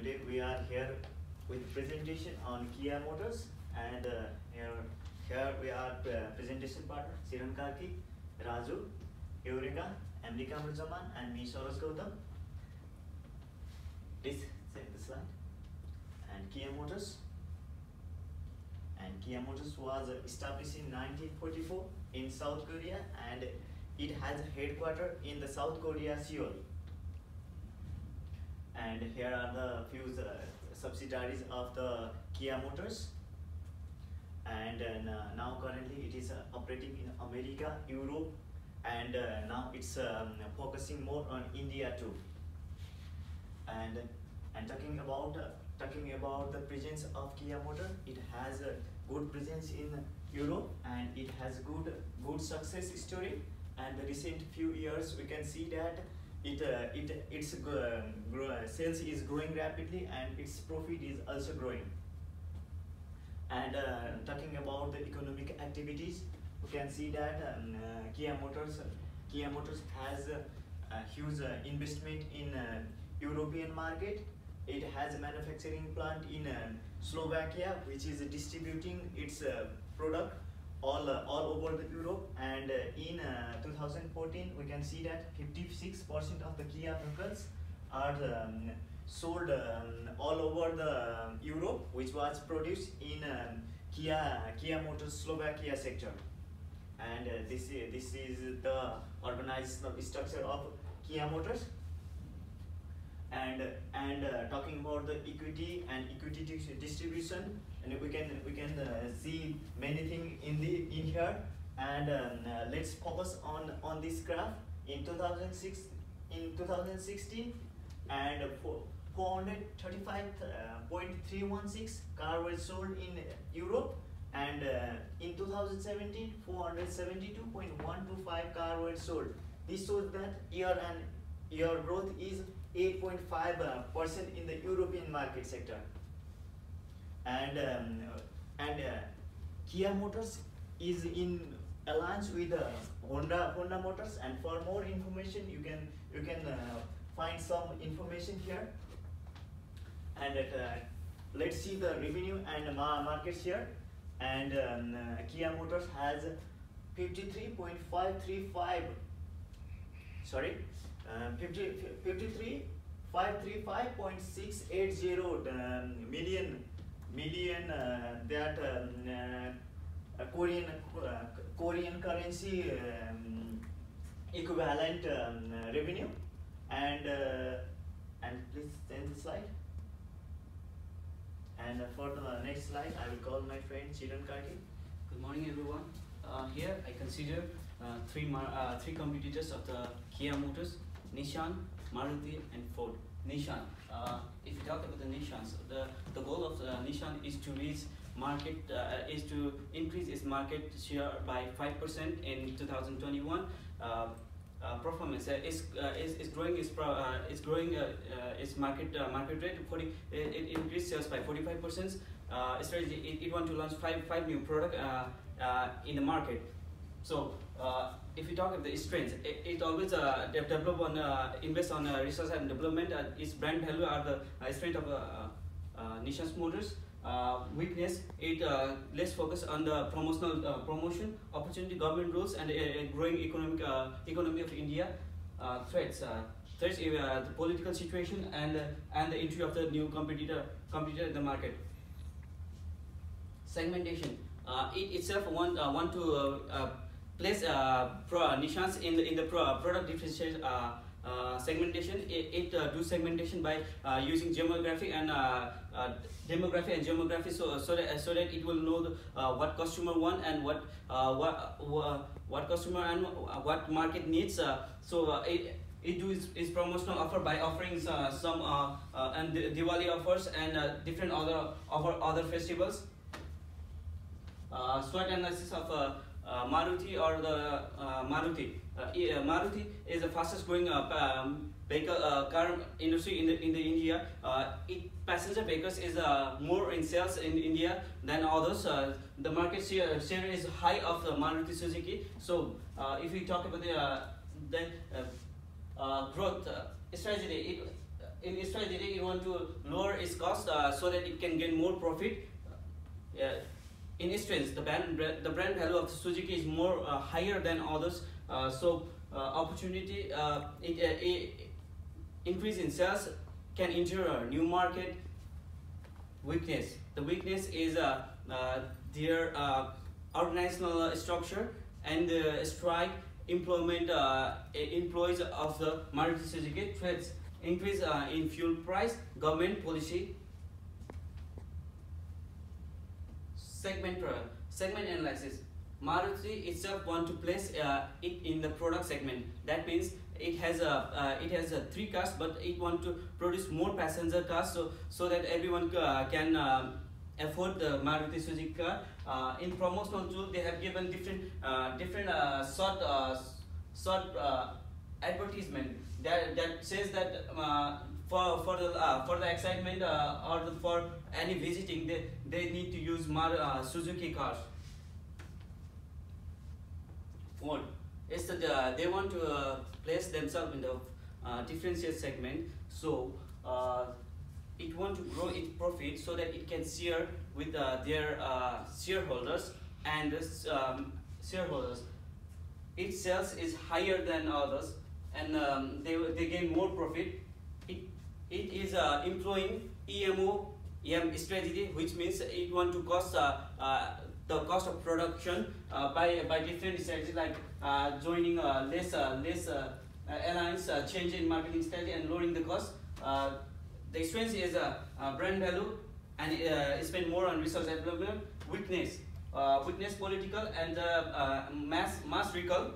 today we are here with presentation on Kia Motors, and here we are presentation partner Siran Karki, Raju, Eureka, Amrika Murzaman, and me Soros Gautam. Please check the slide. And Kia Motors. And Kia Motors was established in 1944 in South Korea, and it has a headquarters in the South Korea, Seoul. And here are the few subsidiaries of the Kia Motors. And now currently it is operating in America, Europe, and now it's focusing more on India too. And talking about the presence of Kia Motor, it has a good presence in Europe, and it has good success story. And the recent few years we can see that its sales is growing rapidly, and its profit is also growing. And talking about the economic activities, we can see that Kia Motors has a huge investment in European market. It has a manufacturing plant in Slovakia, which is distributing its product all over the Europe. And in 2014, we can see that 56% of the Kia vehicles are sold all over the Europe, which was produced in Kia Motors Slovakia sector. And this is the organizational structure of Kia Motors. And talking about the equity and equity distribution, and we can see many things in here. And let's focus on this graph. In 2016, and 435.316 cars were sold in Europe, and in 2017 472.125 cars were sold. This shows that year growth is 8.5% in the European market sector. And Kia Motors is in alliance with Honda Motors. And for more information, you can find some information here. And let's see the revenue and market share. And Kia Motors has 53.535.680 million that Korean currency equivalent revenue. And please send the slide. And for the next slide, I will call my friend Siran Karki. Good morning, everyone. Here I consider three competitors of the Kia Motors: Nissan, Maruti, and Ford. Nissan. If you talk about the Nissans, the goal of Nissan is to increase its market share by 5% in 2021. Performance is growing its market rate. It increased sales by 45%. Strategy, it want to launch five new product in the market. So if you talk about the strengths, it always develop on invest on research and development. Its brand value are the strength of Nissan Motors. Weakness, it less focus on the promotion opportunity, government rules, and growing economy of India. Threats is the political situation and the entry of the new competitor in the market. Segmentation, it itself want to place Nissans in the product differentiation. Segmentation, it do segmentation by using demography and demography, so that it will know what customer want and what customer and what market needs. It do its promotional offer by offering some and Diwali offers and different other festivals. SWOT analysis of Maruti or the Maruti. Maruti is the fastest growing vehicle car industry in India. Passenger vehicles is more in sales in India than others. The market share is high of the Maruti Suzuki. So if we talk about the growth strategy, in strategy, you want to lower its cost so that it can gain more profit. In strength, the brand value of Suzuki is more higher than others. Opportunity increase in sales can enter a new market. Weakness. The weakness is their organizational structure and the strike employment employees of the Maruti Suzuki. Threats: increase in fuel price, government policy. Segment analysis. Maruti itself want to place it in the product segment. That means it has a 3 cars, but it want to produce more passenger cars so that everyone can afford the Maruti Suzuki car. In promotional tool, they have given different short advertisement that says that for the excitement or for any visiting, they need to use Suzuki cars. Ford, they want to place themselves in the differential segment, so it want to grow its profit so that it can share with their shareholders and shareholders. Its sales is higher than others, and they gain more profit. It is employing EMO strategy, which means it want to cost the cost of production by different strategies, like joining less alliance, change in marketing strategy, and lowering the cost. The strength is brand value and spend more on research and development. Weakness, political and mass recall.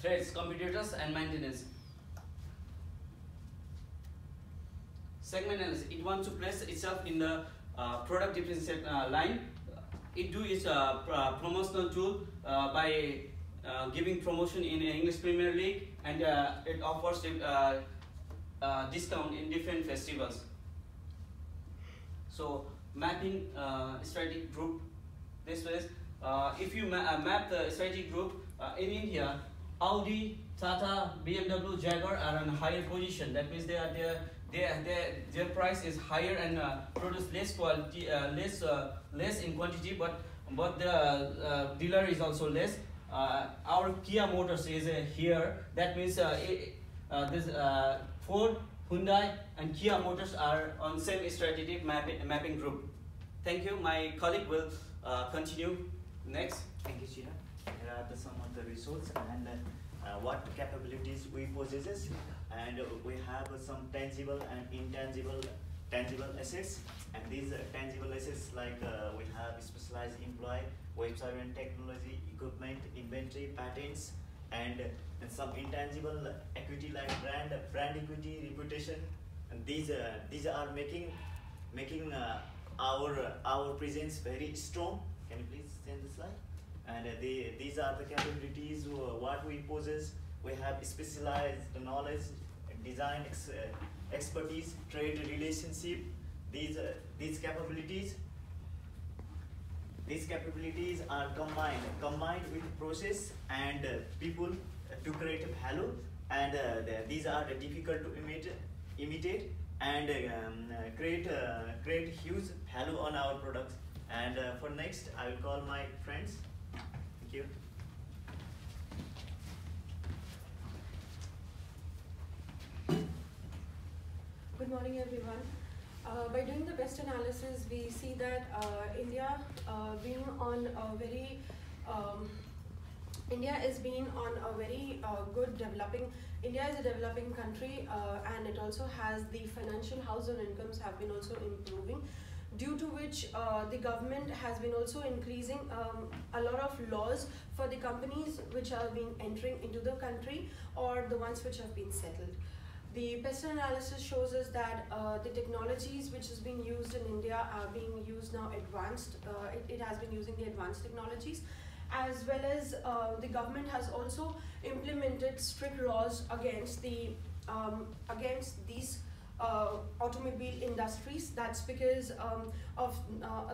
Threats, competitors and maintenance. Segment analysis. It wants to place itself in the product differentiation line. It do its promotional tool by giving promotion in English Premier League, and it offers discount in different festivals. So mapping strategic group. This was if you map the strategic group in India, Audi, Tata, BMW, Jaguar are on a higher position. That means their price is higher and produce less quality, less in quantity, but the dealer is also less. Our Kia Motors is here. That means this Ford, Hyundai, and Kia Motors are on same strategic mapping group. Thank you. My colleague will continue next. Thank you, Chira. Here are some of the results and what capabilities we possess, and we have some tangible and intangible assets. And these tangible assets, like we have specialized employee, website and technology, equipment, inventory, patents, and some intangible equity like brand equity, reputation. And these are making our presence very strong. Can you please send the slide? And these are the capabilities what we possess. We have specialized knowledge, design expertise, trade relationship. These capabilities are combined with process and people to create value, and these are difficult to imitate and create huge value on our products. And for next, I will call my friends. Thank you. Good morning, everyone. By doing the best analysis, we see that India being on a very India is being on a very good developing. India is a developing country, and it also has the financial household incomes have been also improving, due to which the government has been also increasing a lot of laws for the companies which are being entering into the country or the ones which have been settled. The best analysis shows us that the technologies which is being used in India are being used now advanced. It has been using the advanced technologies, as well as the government has also implemented strict laws against against these automobile industries. That's because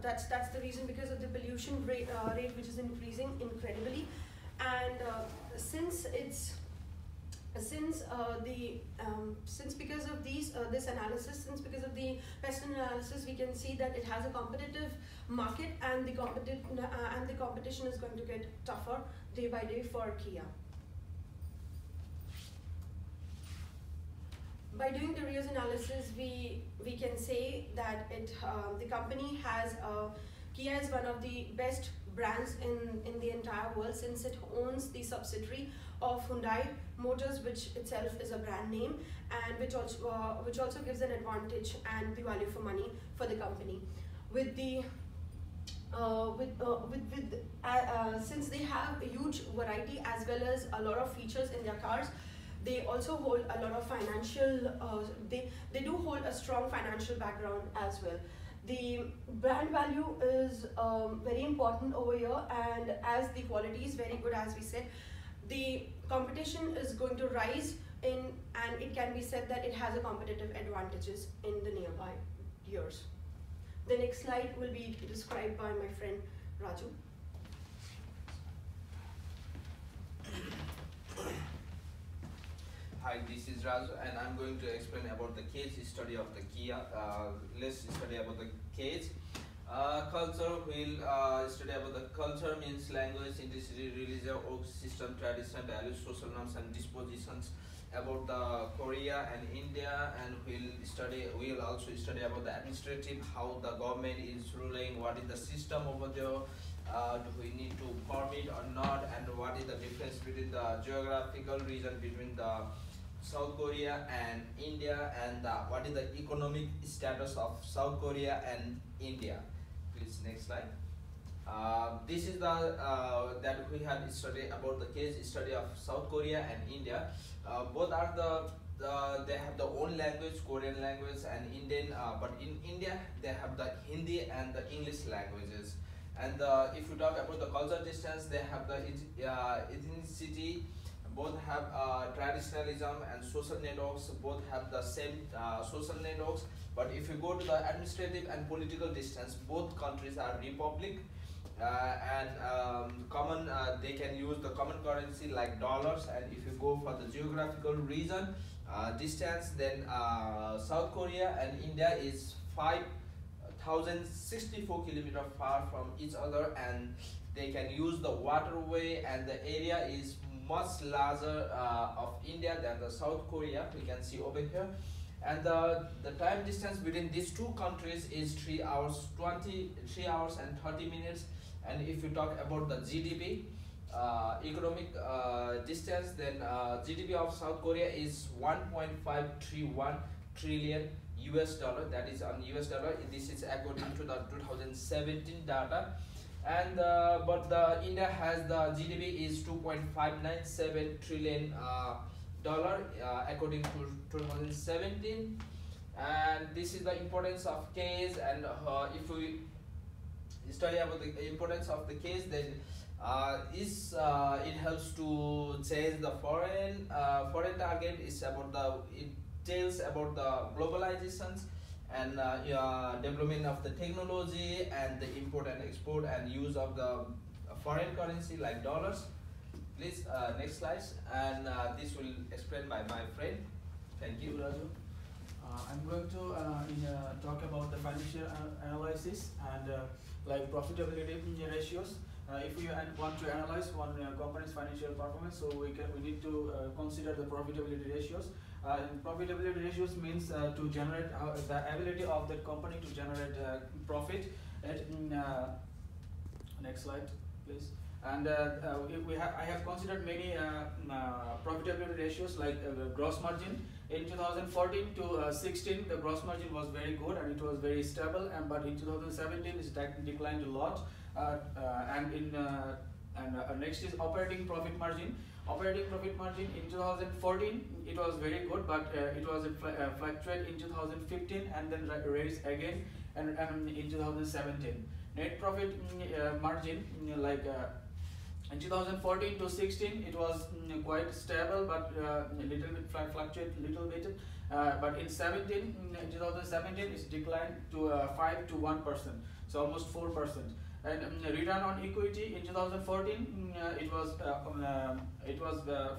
that's the reason, because of the pollution rate which is increasing incredibly, and since Since because of this analysis, since because of the pest analysis, we can see that it has a competitive market, and the competition is going to get tougher day by day for Kia. By doing the Rios analysis, we can say that the company has Kia is one of the best brands in the entire world, since it owns the subsidiary of Hyundai Motors, which itself is a brand name, and which also gives an advantage and the value for money for the company. Since they have a huge variety as well as a lot of features in their cars, they also hold a lot of financial. They do hold a strong financial background as well. The brand value is very important over here, and as the quality is very good, as we said, the competition is going to rise and it can be said that it has a competitive advantages in the nearby years. The next slide will be described by my friend Raju. Hi, this is Raju, and I'm going to explain about the case study of the Kia. Let's study about the case. Culture. We'll study about the culture, means language, industry, religion, work system, tradition, values, social norms, and dispositions about the Korea and India. And we'll also study about the administrative, how the government is ruling, what is the system over there. Do we need to permit or not, and what is the difference between the geographical region between the South Korea and India, and what is the economic status of South Korea and India. Please, next slide. This is the that we have studied about the case study of South Korea and India. Both are they have their own language, Korean language and Indian, but in India they have the Hindi and the English languages. And if you talk about the cultural distance, they have the ethnicity, both have traditionalism and social networks, both have the same social networks. But if you go to the administrative and political distance, both countries are republic, and common they can use the common currency like dollars. And if you go for the geographical region distance, then South Korea and India is 5,064 kilometers far from each other, and they can use the waterway, and the area is much larger of India than the South Korea. We can see over here, and the time distance between these two countries is 3 hours and 30 minutes. And if you talk about the GDP, economic distance, then GDP of South Korea is 1.531 trillion US dollar. That is on US dollar. This is according to the 2017 data. And but the India has the GDP is 2.597 trillion dollar according to 2017. And this is the importance of case. And if we study about the importance of the case, then it helps to change the foreign target. Is about it tells about the globalizations and development of the technology and the import and export and use of the foreign currency like dollars. Please, next slides, and this will explain by my friend. Thank you, Raju. I'm going to talk about the financial analysis and like profitability ratios. If we want to analyze one company's financial performance, so we need to consider the profitability ratios. Profitability ratios means to generate the ability of that company to generate profit. Next slide, please. And I have considered many profitability ratios like gross margin. In 2014 to 16, the gross margin was very good and it was very stable. But in 2017, it declined a lot. Next is operating profit margin. Operating profit margin in 2014 it was very good, but it was fluctuate in 2015 and then raised again and in 2017. Net profit margin like in 2014 to 16 it was quite stable, but little bit fluctuate little bit. But in 2017 it's declined to 5 to 1%, so almost 4%. And return on equity in 2014 it was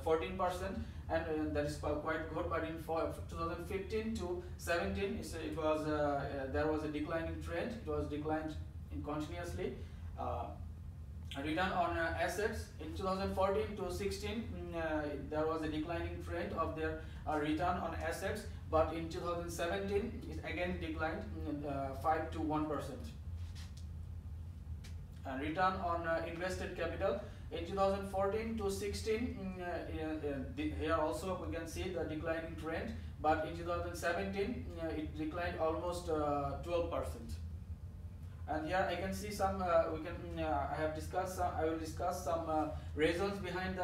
14%, and that is quite good. But in 2015 to 17, it was there was a declining trend. It was declined continuously. Return on assets in 2014 to 16, there was a declining trend of their return on assets, but in 2017 it again declined 5 to 1%. Return on invested capital in 2014 to 16, here also we can see the declining trend, but in 2017 it declined almost 12%. And here I can see some. I have discussed. I will discuss some reasons behind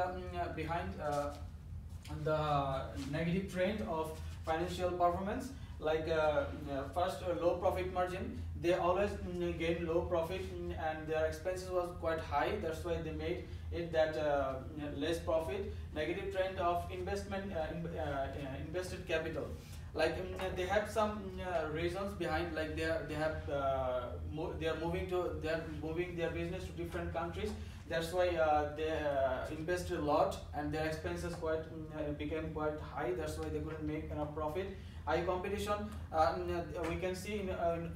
the negative trend of financial performance. Like first, low profit margin. They always gain low profit, and their expenses was quite high. That's why they made it that less profit. Negative trend of investment, invested capital. Like they have some reasons behind, like they are moving their business to different countries. That's why they invested a lot, and their expenses became quite high. That's why they couldn't make enough profit. High competition. We can see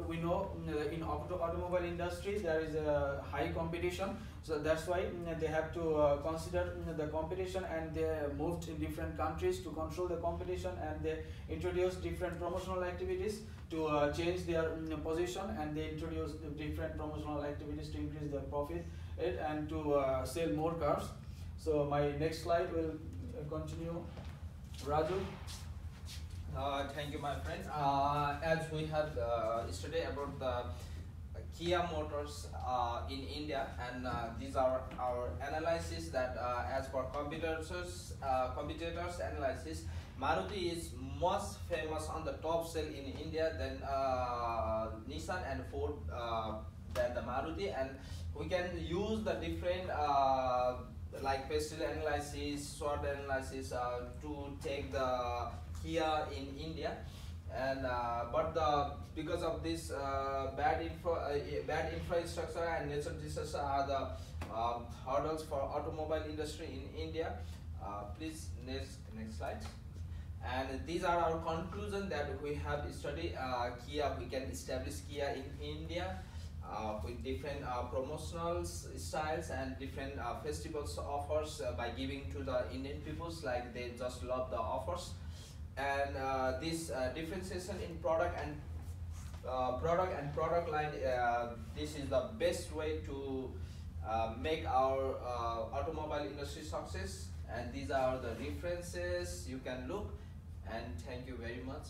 we know in automobile industry there is a high competition. So that's why they have to consider the competition, and they moved in different countries to control the competition, and they introduced different promotional activities to change their position, and they introduced different promotional activities to increase their profit and to sell more cars. So my next slide will continue. Raju. Thank you, my friend. As we have studied about the Kia Motors in India, and these are our analysis that as per competitors analysis, Maruti is most famous on the top sale in India, then Nissan and Ford, than the Maruti. And we can use the different like pestle analysis, SWOT analysis to take the Kia in India. And because of this bad infrastructure and natural disasters are the hurdles for automobile industry in India. Please next slide. And these are our conclusion that we have studied Kia. We can establish Kia in India with different promotional styles and different festivals offers by giving to the Indian peoples, like they just love the offers. And this differentiation in product line, this is the best way to make our automobile industry success. And these are the references you can look. And thank you very much.